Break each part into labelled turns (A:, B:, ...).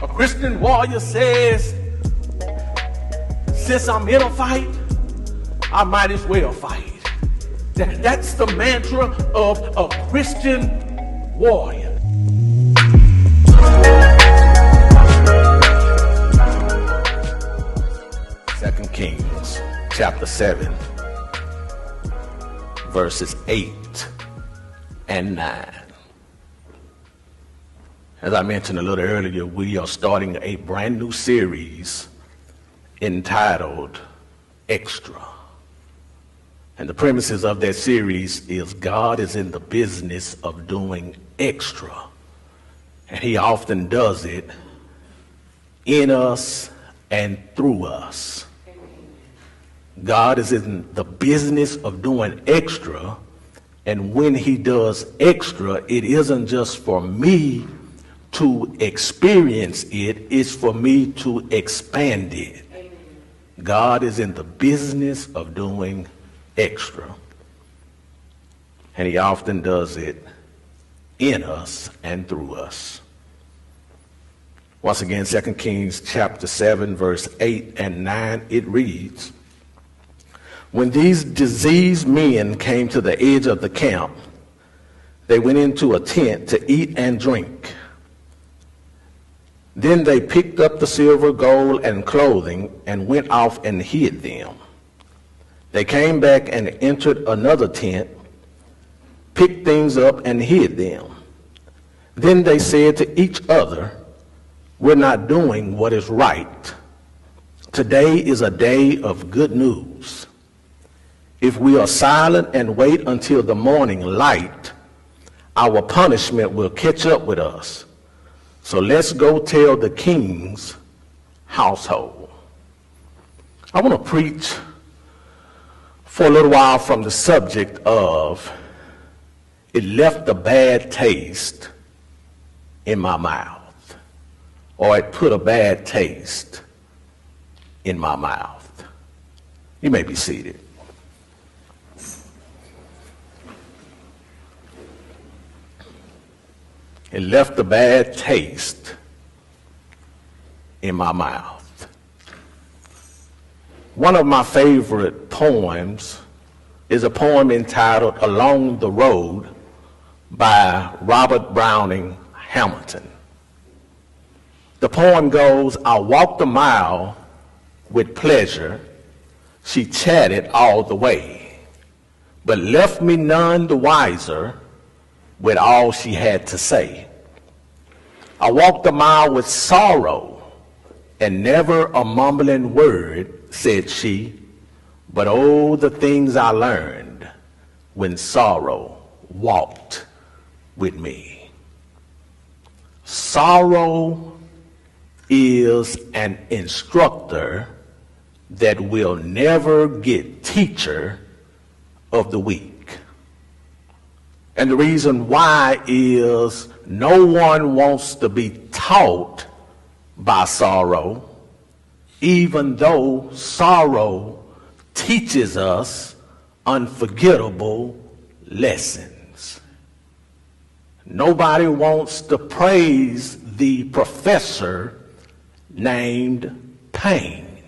A: A Christian warrior says, since I'm in a fight, I might as well fight. That's the mantra of a Christian warrior. Second Kings chapter 7, verses 8 and 9. As I mentioned a little earlier, we are starting a brand new series entitled Extra. And the premises of that series is God is in the business of doing extra. And he often does it in us and through us. God is in the business of doing extra. And when he does extra, it isn't just for me to experience it, it's for me to expand it. Amen. God is in the business of doing extra. And he often does it in us and through us. Once again, 2 Kings chapter 7, verse 8 and 9, it reads, when these diseased men came to the edge of the camp, they went into a tent to eat and drink. Then they picked up the silver, gold, and clothing and went off and hid them. They came back and entered another tent, picked things up and hid them. Then they said to each other, we're not doing what is right. Today is a day of good news. If we are silent and wait until the morning light, our punishment will catch up with us. So let's go tell the king's household. I want to preach for a little while from the subject of it left a bad taste in my mouth, or it put a bad taste in my mouth. You may be seated. It left a bad taste in my mouth. One of my favorite poems is a poem entitled Along the Road by Robert Browning Hamilton. The poem goes, I walked a mile with pleasure. She chatted all the way, but left me none the wiser with all she had to say. I walked a mile with sorrow, and never a mumbling word said she, but oh, the things I learned when sorrow walked with me. Sorrow is an instructor that will never get teacher of the week. And the reason why is no one wants to be taught by sorrow, even though sorrow teaches us unforgettable lessons. Nobody wants to praise the professor named pain,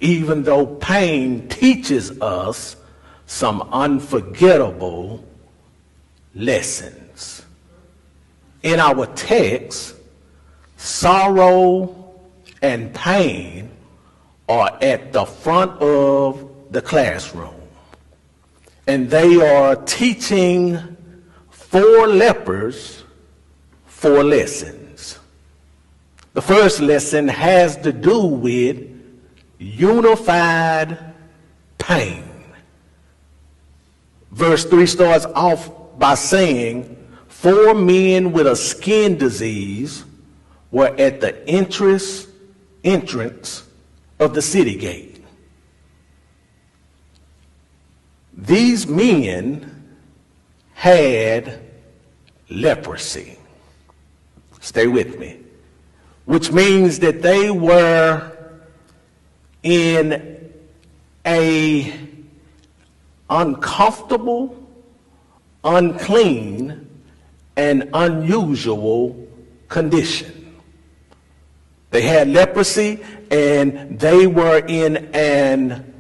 A: even though pain teaches us some unforgettable lessons. In our text, sorrow and pain are at the front of the classroom, and they are teaching 4 lepers 4 lessons. The first lesson has to do with unified pain. Verse 3 starts off by saying, 4 men with a skin disease were at the entrance of the city gate. These men had leprosy. Stay with me. Which means that they were in a uncomfortable, unclean, and unusual condition. They had leprosy, and they were in an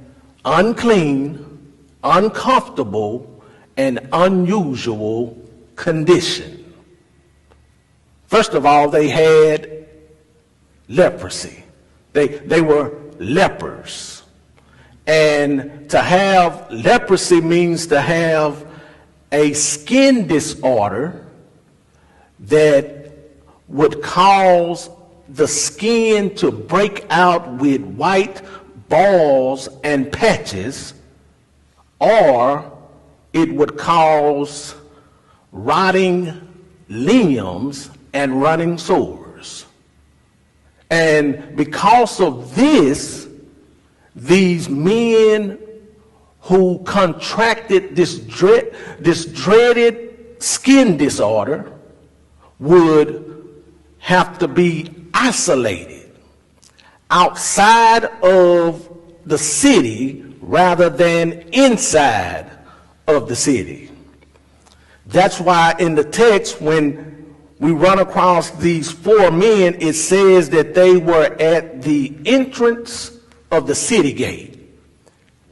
A: unclean, uncomfortable, and unusual condition. First of all, they had leprosy. They were lepers. And to have leprosy means to have a skin disorder that would cause the skin to break out with white balls and patches, or it would cause rotting limbs and running sores. And because of this, these men who contracted this dreaded skin disorder would have to be isolated outside of the city rather than inside of the city. That's why in the text, when we run across these four men, it says that they were at the entrance of the city gate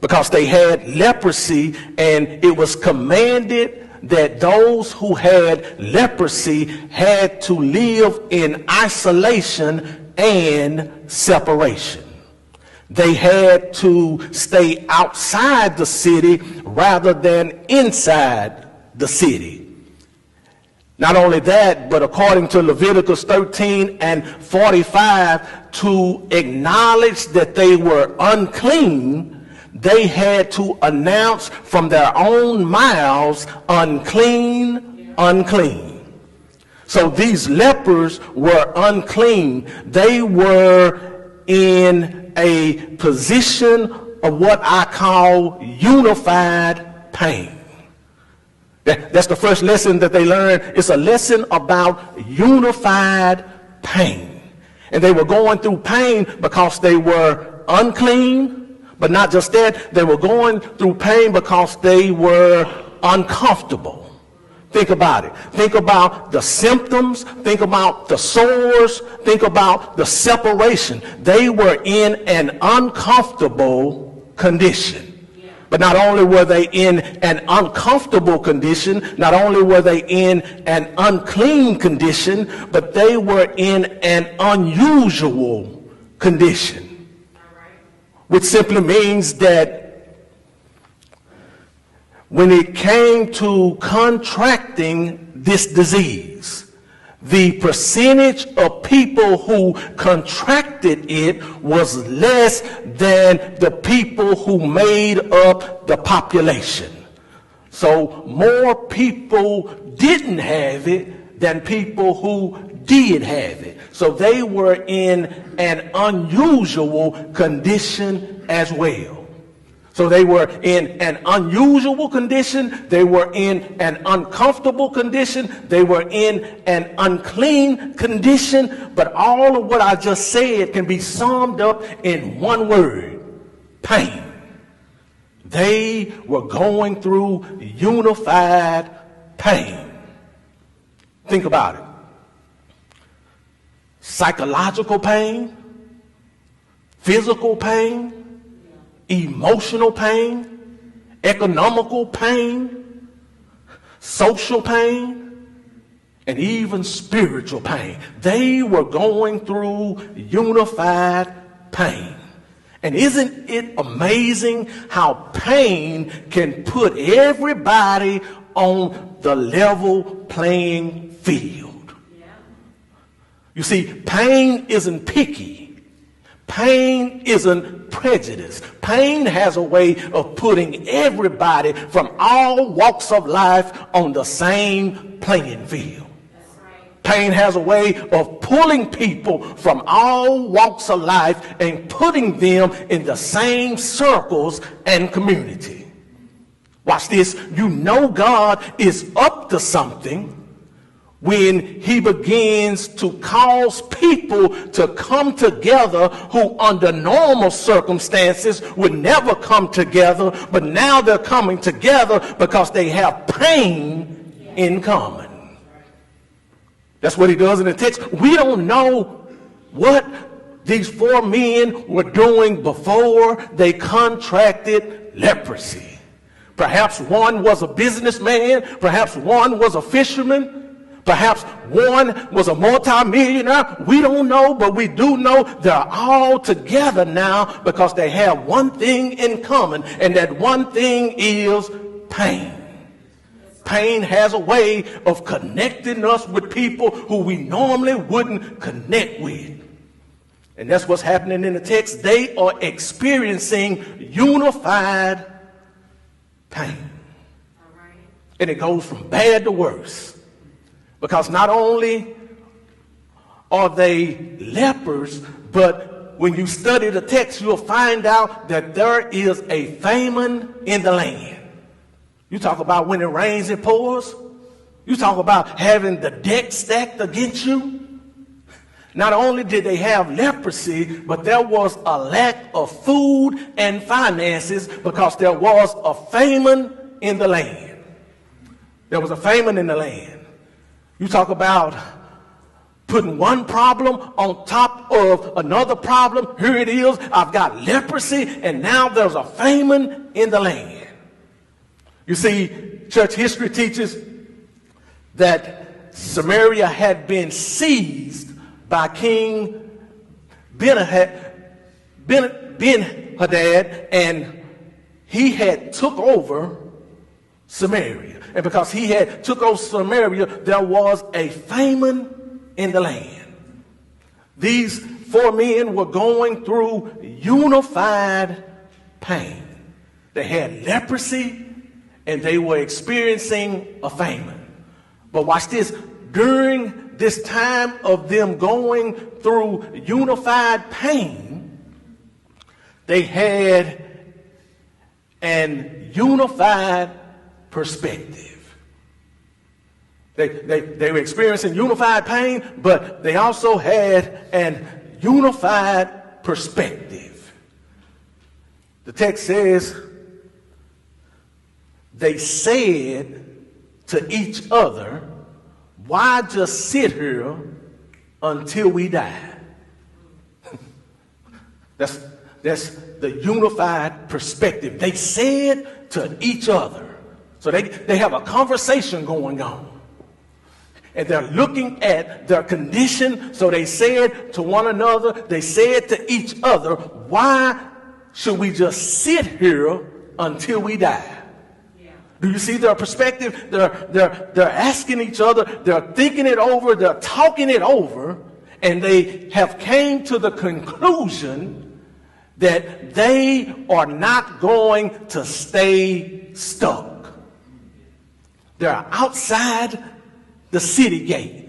A: because they had leprosy, and it was commanded that those who had leprosy had to live in isolation and separation. They had to stay outside the city rather than inside the city. Not only that, but according to Leviticus 13 and 45, to acknowledge that they were unclean, they had to announce from their own mouths, unclean, unclean. So these lepers were unclean. They were in a position of what I call unified pain. That's the first lesson that they learned. It's a lesson about unified pain. And they were going through pain because they were unclean. But not just that, they were going through pain because they were uncomfortable. Think about it. Think about the symptoms. Think about the sores. Think about the separation. They were in an uncomfortable condition. But not only were they in an uncomfortable condition, not only were they in an unclean condition, but they were in an unusual condition. Which simply means that when it came to contracting this disease, the percentage of people who contracted it was less than the people who made up the population. So more people didn't have it than people who did have it. So they were in an unusual condition as well. So they were in an unusual condition. They were in an uncomfortable condition. They were in an unclean condition. But all of what I just said can be summed up in one word: pain. They were going through unified pain. Think about it. Psychological pain, physical pain, emotional pain, economical pain, social pain, and even spiritual pain. They were going through unified pain. And isn't it amazing how pain can put everybody on the level playing field? You see, pain isn't picky. Pain isn't prejudice. Pain has a way of putting everybody from all walks of life on the same playing field. Pain has a way of pulling people from all walks of life and putting them in the same circles and community. Watch this. You know God is up to something when he begins to cause people to come together who under normal circumstances would never come together, but now they're coming together because they have pain in common. That's what he does in the text. We don't know what these 4 men were doing before they contracted leprosy. Perhaps one was a businessman, perhaps one was a fisherman, perhaps one was a multimillionaire. We don't know, but we do know they're all together now because they have one thing in common, and that one thing is pain. Pain has a way of connecting us with people who we normally wouldn't connect with. And that's what's happening in the text. They are experiencing unified pain. And it goes from bad to worse. Because not only are they lepers, but when you study the text, you'll find out that there is a famine in the land. You talk about when it rains, it pours. You talk about having the deck stacked against you. Not only did they have leprosy, but there was a lack of food and finances because there was a famine in the land. There was a famine in the land. You talk about putting one problem on top of another problem. Here it is. I've got leprosy, and now there's a famine in the land. You see, church history teaches that Samaria had been seized by King Ben-Hadad, and he had took over Samaria. And because he had took over Samaria, there was a famine in the land. These 4 men were going through unified pain. They had leprosy, and they were experiencing a famine. But watch this. During this time of them going through unified pain, they had an unified perspective. They were experiencing unified pain, but they also had an unified perspective. The text says, they said to each other, why just sit here until we die? That's the unified perspective. They said to each other. So they have a conversation going on. And they're looking at their condition. So they said to one another, they said to each other, why should we just sit here until we die? Do you see their perspective? They're asking each other, they're thinking it over, they're talking it over, and they have came to the conclusion that they are not going to stay stuck. They're outside the city gate.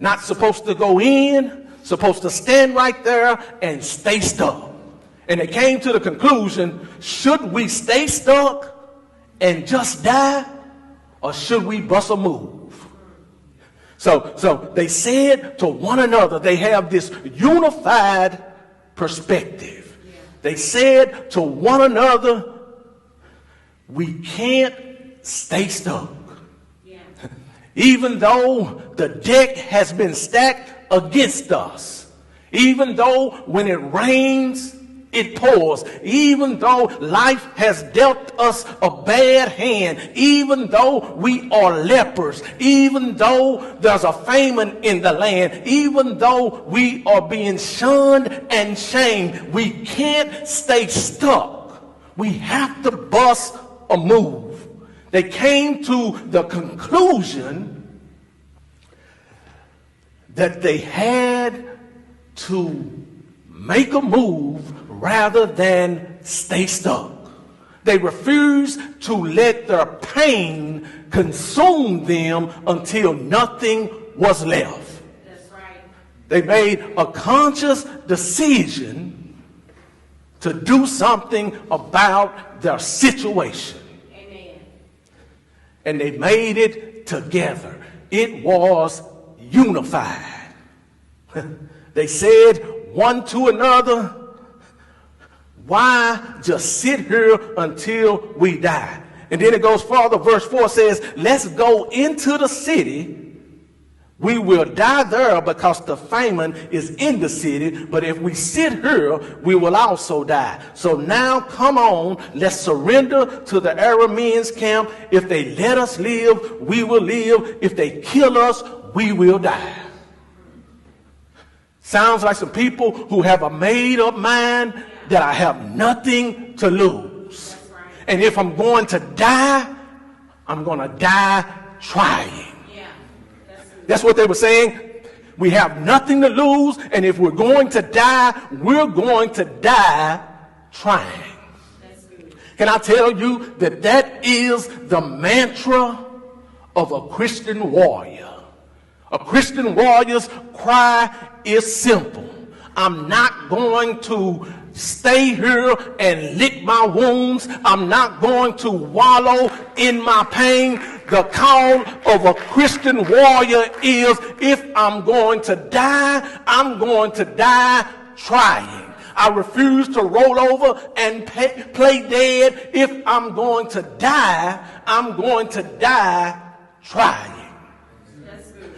A: Not supposed to go in, supposed to stand right there and stay stuck. And they came to the conclusion, should we stay stuck and just die, or should we bust a move? So they said to one another, they have this unified perspective. They said to one another, we can't stay stuck. Even though the deck has been stacked against us, even though when it rains, it pours, even though life has dealt us a bad hand, even though we are lepers, even though there's a famine in the land, even though we are being shunned and shamed, we can't stay stuck. We have to bust a move. They came to the conclusion that they had to make a move rather than stay stuck. They refused to let their pain consume them until nothing was left.
B: That's right.
A: They made a conscious decision to do something about their situation.
B: Amen.
A: And they made it together. It was unified. They said one to another, why just sit here until we die? And then it goes further. Verse 4 says, let's go into the city We will die there because the famine is in the city, but if we sit here, we will also die. So now come on, let's surrender to the Arameans' camp. If they let us live, we will live. If they kill us, we will die. Sounds like some people who have a made up mind that I have nothing to lose. And if I'm going to die, I'm going to die trying. That's what they were saying. We have nothing to lose, and if we're going to die, we're going to die trying. Can I tell you that that is the mantra of a Christian warrior? A Christian warrior's cry is simple. I'm not going to stay here and lick my wounds. I'm not going to wallow in my pain. The call of a Christian warrior is, if I'm going to die, I'm going to die trying. I refuse to roll over and play dead. If I'm going to die, I'm going to die trying.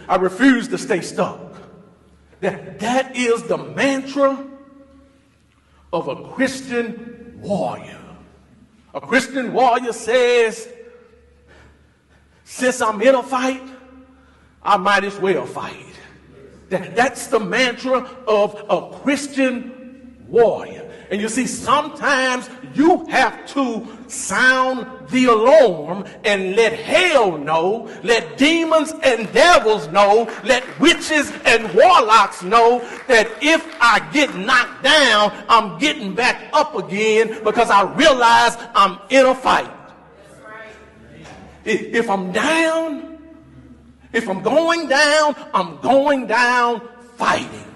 A: I refuse to stay stuck. That is the mantra of a Christian warrior. A Christian warrior says, since I'm in a fight, I might as well fight. That's the mantra of a Christian warrior. And you see, sometimes you have to sound the alarm and let hell know, let demons and devils know, let witches and warlocks know that if I get knocked down, I'm getting back up again because I realize I'm in a fight. If I'm down, if I'm going down, I'm going down fighting.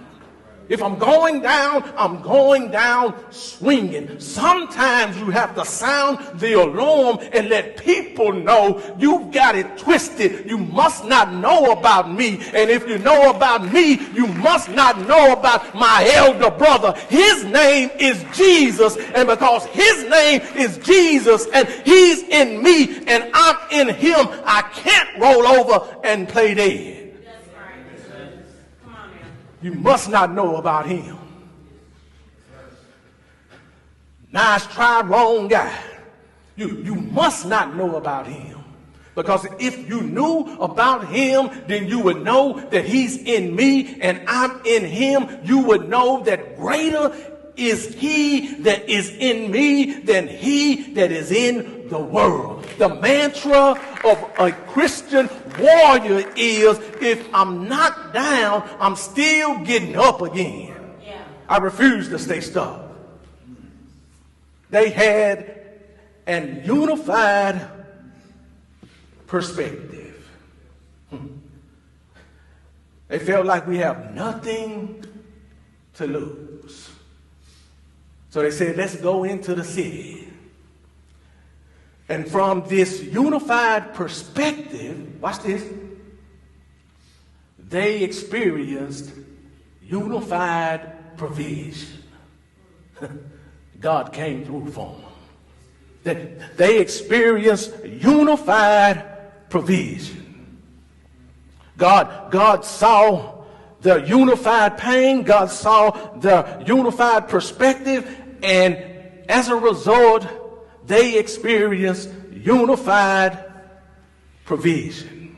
A: If I'm going down swinging. Sometimes you have to sound the alarm and let people know you've got it twisted. You must not know about me. And if you know about me, you must not know about my elder brother. His name is Jesus. And because his name is Jesus and he's in me and I'm in him, I can't roll over and play dead. You must not know about him. Nice try, wrong guy. You must not know about him. Because if you knew about him, then you would know that he's in me and I'm in him. You would know that greater is he that is in me than he that is in the world. The mantra of a Christian warrior is, if I'm knocked down, I'm still getting up again. Yeah. I refuse to stay stuck. They had an unified perspective. They felt like we have nothing to lose. So they said, let's go into the city. And from this unified perspective, watch this, they experienced unified provision. God came through for them. They experienced unified provision. God saw the unified pain. God saw the unified perspective. And as a result, they experienced unified provision.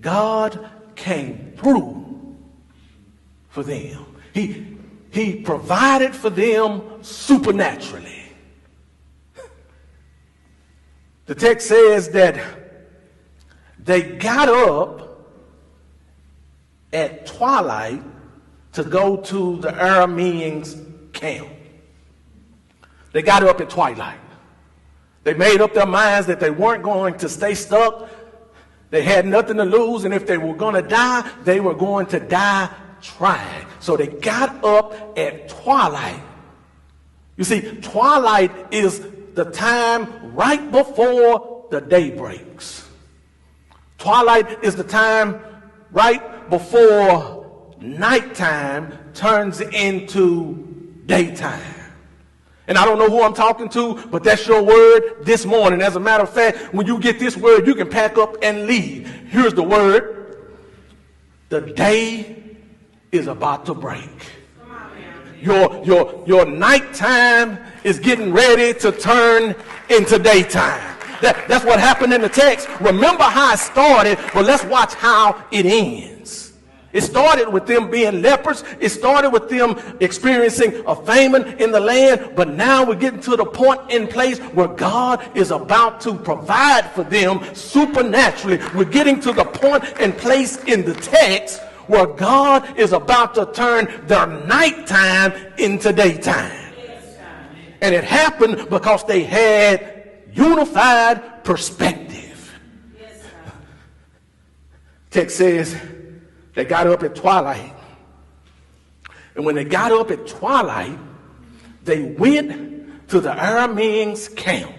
A: God came through for them. He provided for them supernaturally. The text says that they got up at twilight to go to the Arameans' camp. They got up at twilight. They made up their minds that they weren't going to stay stuck. They had nothing to lose, and if they were going to die, they were going to die trying. So they got up at twilight. You see, twilight is the time right before the day breaks. Twilight is the time right before nighttime turns into daytime. And I don't know who I'm talking to, but that's your word this morning. As a matter of fact, when you get this word, you can pack up and leave. Here's the word. The day is about to break. Your nighttime is getting ready to turn into daytime. That's what happened in the text. Remember how it started, but let's watch how it ends. It started with them being lepers. It started with them experiencing a famine in the land. But now we're getting to the point in place where God is about to provide for them supernaturally. We're getting to the point and place in the text where God is about to turn their nighttime into daytime. And it happened because they had unified perspective. Text says they got up at twilight. And when they got up at twilight, they went to the Arameans' camp.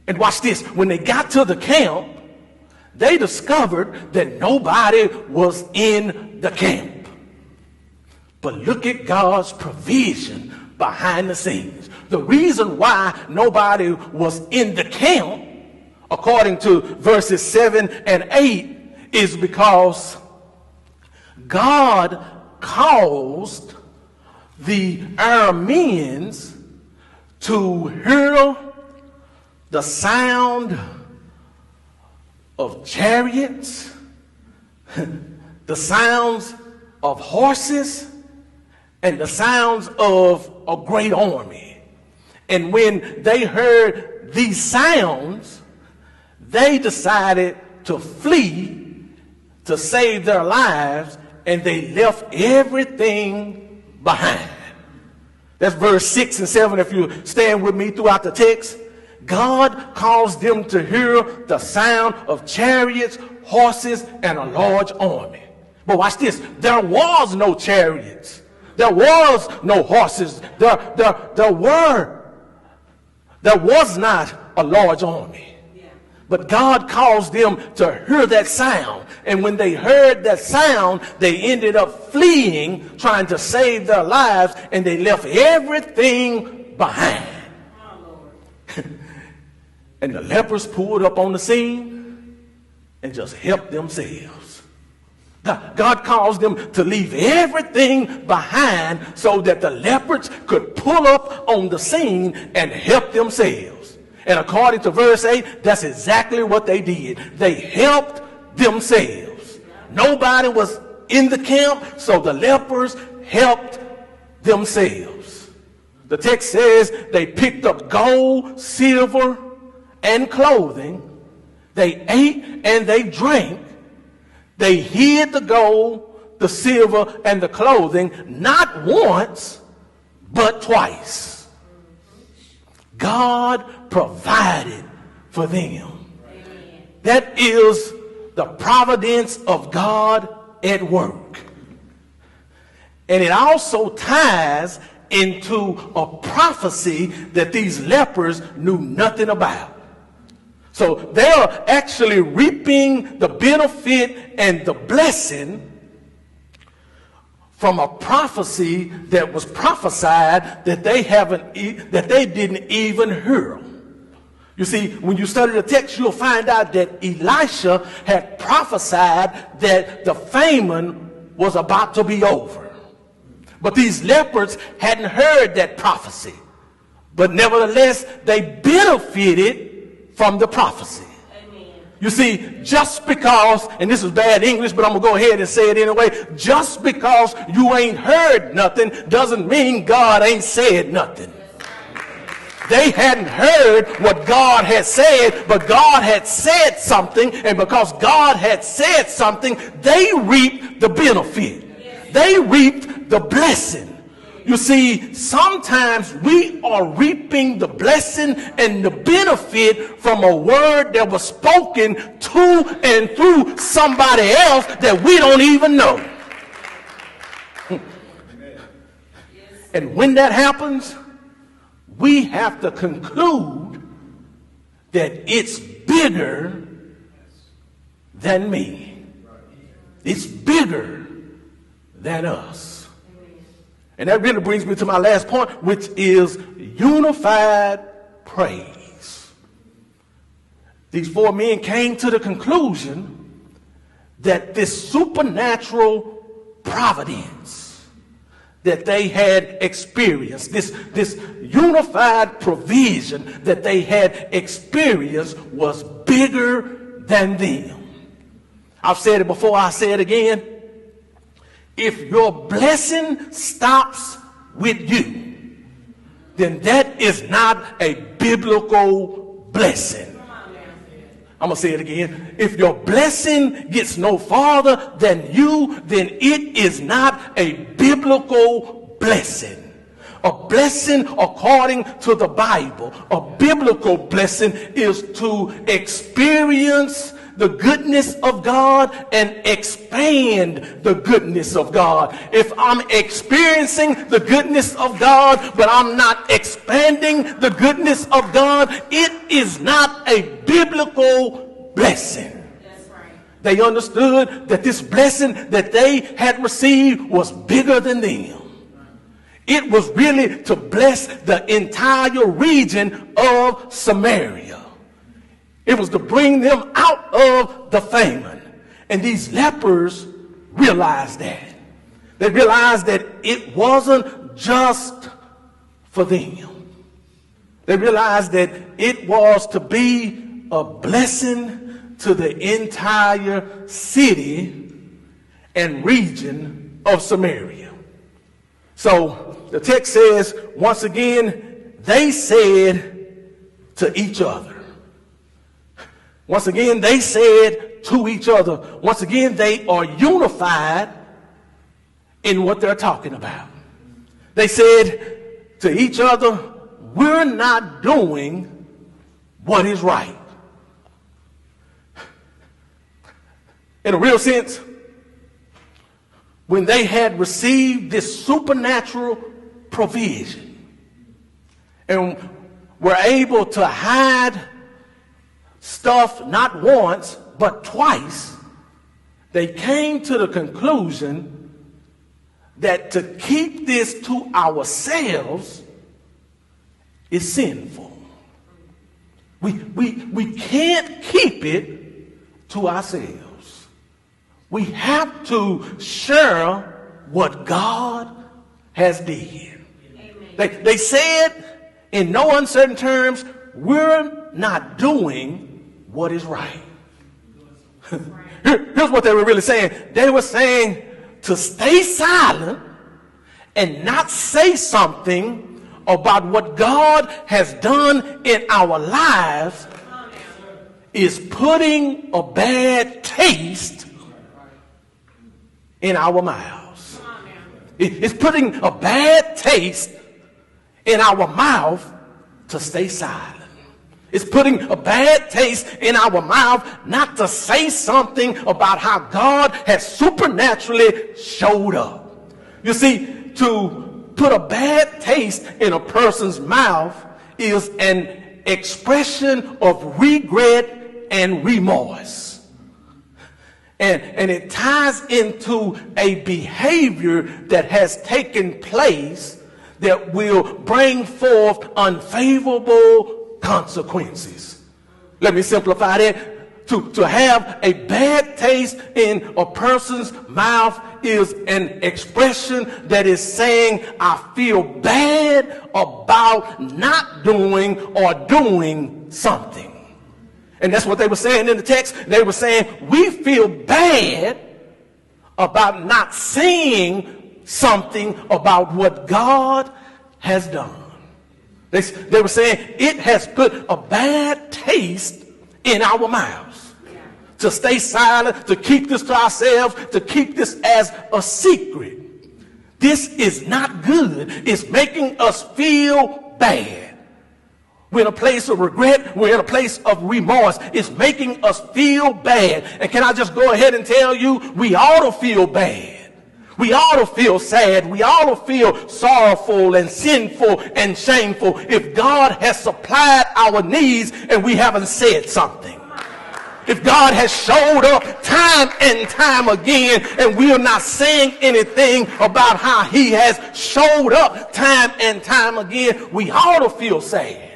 A: And watch this. When they got to the camp, they discovered that nobody was in the camp. But look at God's provision behind the scenes. The reason why nobody was in the camp, according to verses 7 and 8, is because God caused the Arameans to hear the sound of chariots, the sounds of horses, and the sounds of a great army. And when they heard these sounds, they decided to flee to save their lives, and they left everything behind. That's verse 6 and 7 if you stand with me throughout the text. God caused them to hear the sound of chariots, horses, and a large army. But watch this. There was no chariots. There was no horses. There was not a large army. But God caused them to hear that sound. And when they heard that sound, they ended up fleeing, trying to save their lives, and they left everything behind. And the lepers pulled up on the scene and just helped themselves. God caused them to leave everything behind so that the lepers could pull up on the scene and help themselves. And according to verse 8, that's exactly what they did. They helped themselves. Nobody was in the camp, so the lepers helped themselves. The text says they picked up gold, silver, and clothing. They ate and they drank. They hid the gold, the silver, and the clothing, not once, but twice. God provided for them. That is the providence of God at work. And it also ties into a prophecy that these lepers knew nothing about. So they are actually reaping the benefit and the blessing from a prophecy that was prophesied that they didn't even hear. You see, when you study the text, you'll find out that Elisha had prophesied that the famine was about to be over. But these lepers hadn't heard that prophecy. But nevertheless, they benefited from the prophecy. Amen. You see, just because, and this is bad English, but I'm going to go ahead and say it anyway, just because you ain't heard nothing doesn't mean God ain't said nothing. They hadn't heard what God had said, but God had said something, and because God had said something, they reaped the benefit. They reaped the blessing. You see, sometimes we are reaping the blessing and the benefit from a word that was spoken to and through somebody else that we don't even know. And when that happens, we have to conclude that it's bigger than me. It's bigger than us. And that really brings me to my last point, which is unified praise. These four men came to the conclusion that this supernatural providence that they had experienced, this unified provision that they had experienced was bigger than them. I've said it before, I say it again. If your blessing stops with you, then that is not a biblical blessing. I'm going to say it again. If your blessing gets no farther than you, then it is not a biblical blessing. A blessing according to the Bible, a biblical blessing is to experience the goodness of God and expand the goodness of God. If I'm experiencing the goodness of God, but I'm not expanding the goodness of God, it is not a biblical blessing. That's right. They understood that this blessing that they had received was bigger than them. It was really to bless the entire region of Samaria. It was to bring them out of the famine. And these lepers realized that. They realized that it wasn't just for them. They realized that it was to be a blessing to the entire city and region of Samaria. So the text says, once again, they said to each other. Once again, they said to each other. Once again, they are unified in what they're talking about. They said to each other, we're not doing what is right. In a real sense, when they had received this supernatural provision and were able to hide stuff not once but twice, they came to the conclusion that to keep this to ourselves is sinful. We can't keep it to ourselves. We have to share what God has did. They said in no uncertain terms, we're not doing what is right. Here's what they were really saying. They were saying to stay silent and not say something about what God has done in our lives is putting a bad taste in our mouths. It's putting a bad taste in our mouth to stay silent. It's putting a bad taste in our mouth not to say something about how God has supernaturally showed up. You see, to put a bad taste in a person's mouth is an expression of regret and remorse. And it ties into a behavior that has taken place that will bring forth unfavorable consequences. Let me simplify that. To have a bad taste in a person's mouth is an expression that is saying, I feel bad about not doing or doing something. And that's what they were saying in the text. They were saying, we feel bad about not saying something about what God has done. They were saying it has put a bad taste in our mouths. To stay silent, to keep this to ourselves, to keep this as a secret. This is not good. It's making us feel bad. We're in a place of regret. We're in a place of remorse. It's making us feel bad. And can I just go ahead and tell you, we ought to feel bad. We ought to feel sad. We ought to feel sorrowful and sinful and shameful if God has supplied our needs and we haven't said something. If God has showed up time and time again and we are not saying anything about how he has showed up time and time again, we ought to feel sad.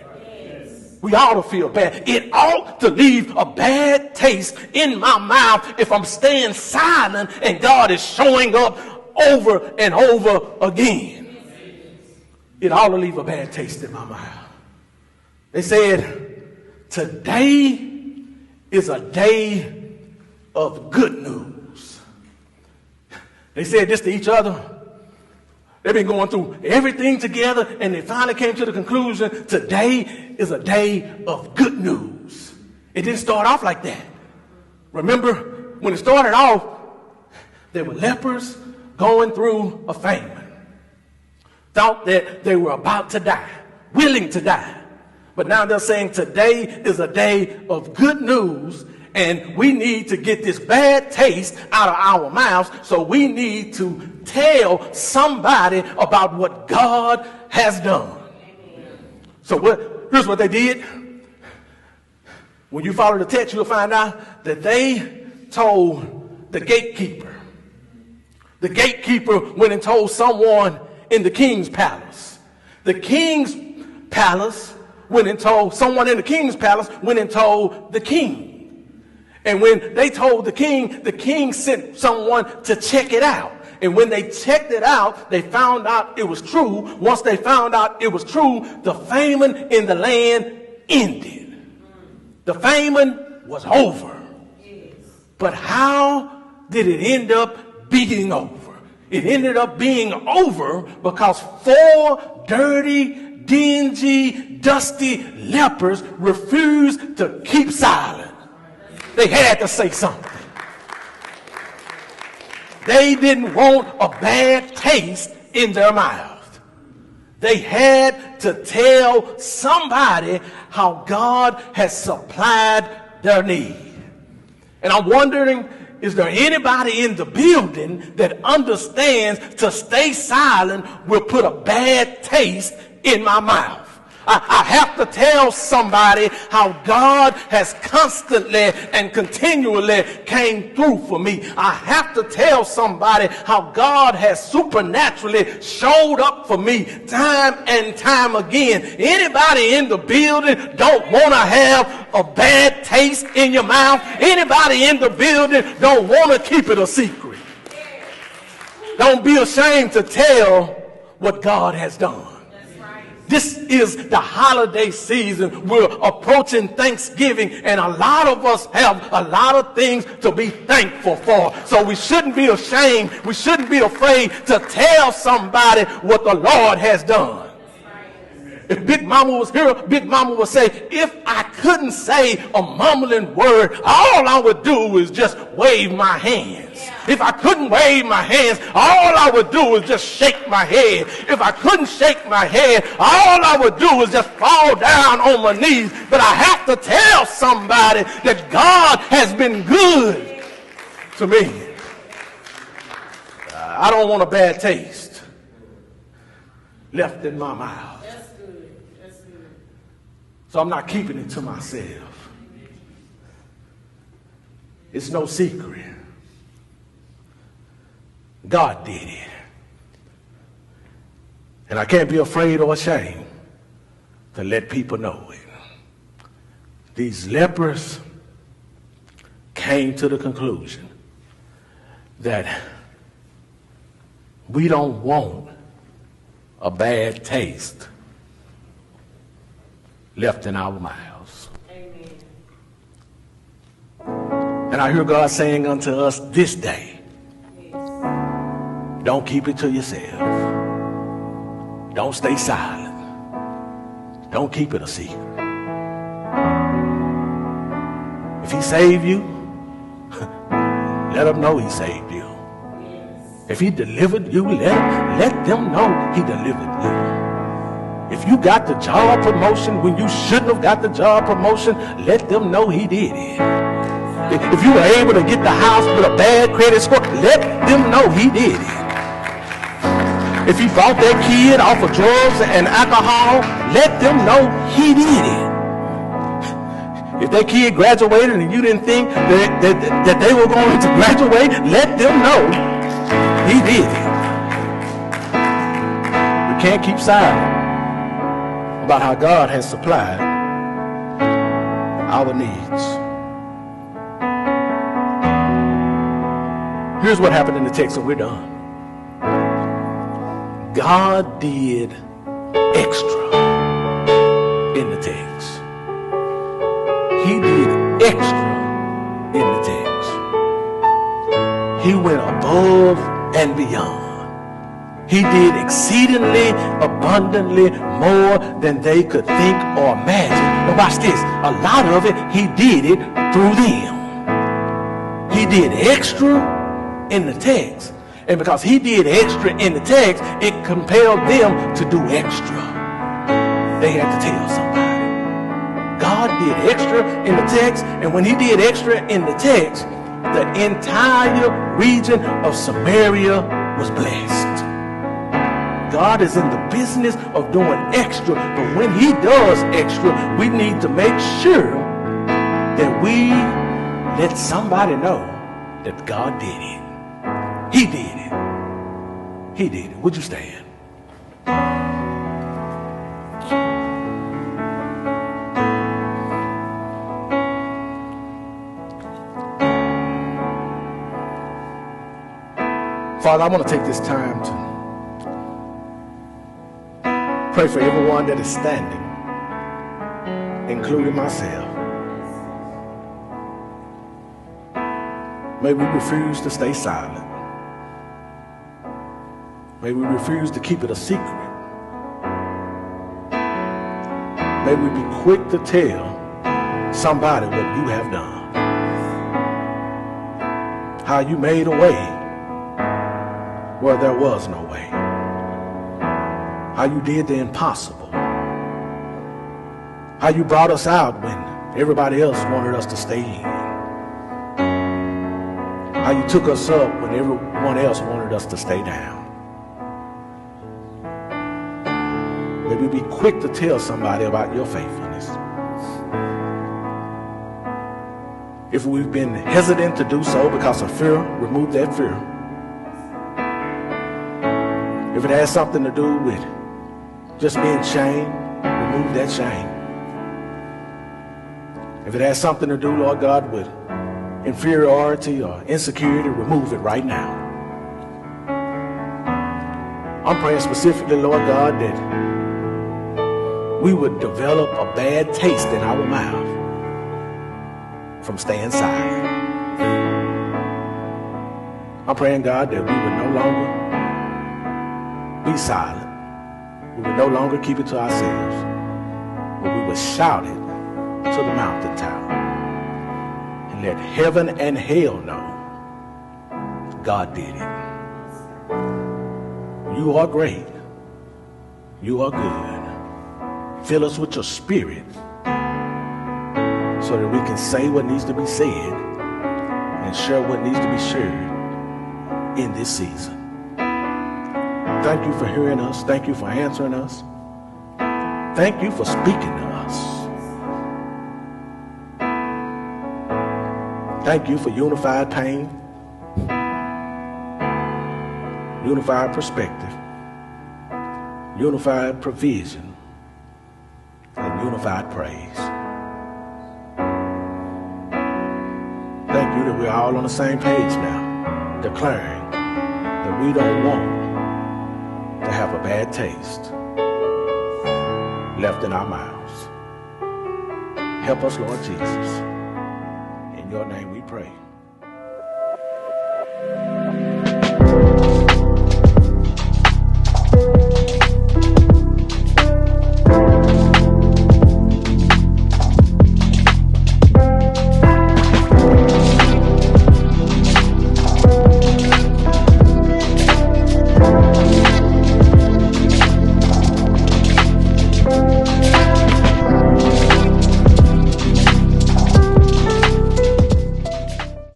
A: We ought to feel bad. It ought to leave a bad taste in my mouth if I'm staying silent and God is showing up over and over again. It ought to leave a bad taste in my mouth. They said, today is a day of good news. They said this to each other. They've been going through everything together, and they finally came to the conclusion, today is a day of good news. It didn't start off like that. Remember, when it started off, there were lepers going through a famine. Thought that they were about to die, willing to die. But now they're saying today is a day of good news, and we need to get this bad taste out of our mouths, so we need to tell somebody about what God has done. So here's what they did. When you follow the text, you'll find out that they told the gatekeeper. The gatekeeper went and told someone in the king's palace. The king's palace went and told someone in the king's palace, went and told the king. And when they told the king sent someone to check it out. And when they checked it out, they found out it was true. Once they found out it was true, the famine in the land ended. The famine was over. But how did it end up being over? It ended up being over because 4 dirty, dingy, dusty lepers refused to keep silent. They had to say something. They didn't want a bad taste in their mouth. They had to tell somebody how God has supplied their need. And I'm wondering, is there anybody in the building that understands to stay silent will put a bad taste in my mouth? I have to tell somebody how God has constantly and continually came through for me. I have to tell somebody how God has supernaturally showed up for me time and time again. Anybody in the building don't want to have a bad taste in your mouth? Anybody in the building don't want to keep it a secret? Don't be ashamed to tell what God has done. This is the holiday season. We're approaching Thanksgiving, and a lot of us have a lot of things to be thankful for. So we shouldn't be ashamed. We shouldn't be afraid to tell somebody what the Lord has done. If Big Mama was here, Big Mama would say, if I couldn't say a mumbling word, all I would do is just wave my hands. If I couldn't wave my hands, all I would do is just shake my head. If I couldn't shake my head, all I would do is just fall down on my knees. But I have to tell somebody that God has been good to me. I don't want a bad taste left in my mouth.
B: That's good. That's good.
A: So I'm not keeping it to myself. It's no secret. God did it. And I can't be afraid or ashamed to let people know it. These lepers came to the conclusion that we don't want a bad taste left in our mouths.
B: Amen.
A: And I hear God saying unto us this day, don't keep it to yourself. Don't stay silent. Don't keep it a secret. If he saved you, let them know he saved you. If he delivered you, let them know he delivered you. If you got the job promotion when you shouldn't have got the job promotion, let them know he did it. If you were able to get the house with a bad credit score, let them know he did it. If he bought that kid off of drugs and alcohol, let them know he did it. If that kid graduated and you didn't think that they were going to graduate, let them know he did it. We can't keep silent about how God has supplied our needs. Here's what happened in the text, and we're done. God did extra in the text. He did extra in the text. He went above and beyond. He did exceedingly abundantly more than they could think or imagine. Now watch this. A lot of it, he did it through them. He did extra in the text. And because he did extra in the text, it compelled them to do extra. They had to tell somebody. God did extra in the text, and when he did extra in the text, the entire region of Samaria was blessed. God is in the business of doing extra, but when he does extra, we need to make sure that we let somebody know that God did it. He did it. He did it. Would you stand? Father, I want to take this time to pray for everyone that is standing, including myself. May we refuse to stay silent. May we refuse to keep it a secret. May we be quick to tell somebody what you have done. How you made a way where there was no way. How you did the impossible. How you brought us out when everybody else wanted us to stay in. How you took us up when everyone else wanted us to stay down. May we be quick to tell somebody about your faithfulness. If we've been hesitant to do so because of fear, remove that fear. If it has something to do with just being shamed, remove that shame. If it has something to do, Lord God, with inferiority or insecurity, remove it right now. I'm praying specifically, Lord God, that we would develop a bad taste in our mouth from staying silent. I'm praying, God, that we would no longer be silent. We would no longer keep it to ourselves, but we would shout it to the mountaintop and let heaven and hell know God did it. You are great. You are good. Fill us with your spirit so that we can say what needs to be said and share what needs to be shared in this season. Thank you for hearing us. Thank you for answering us. Thank you for speaking to us. Thank you for unified pain, unified perspective, unified provision, and unified praise. Thank you that we're all on the same page now, declaring that we don't want to have a bad taste left in our mouths. Help us, Lord Jesus. In your name we pray.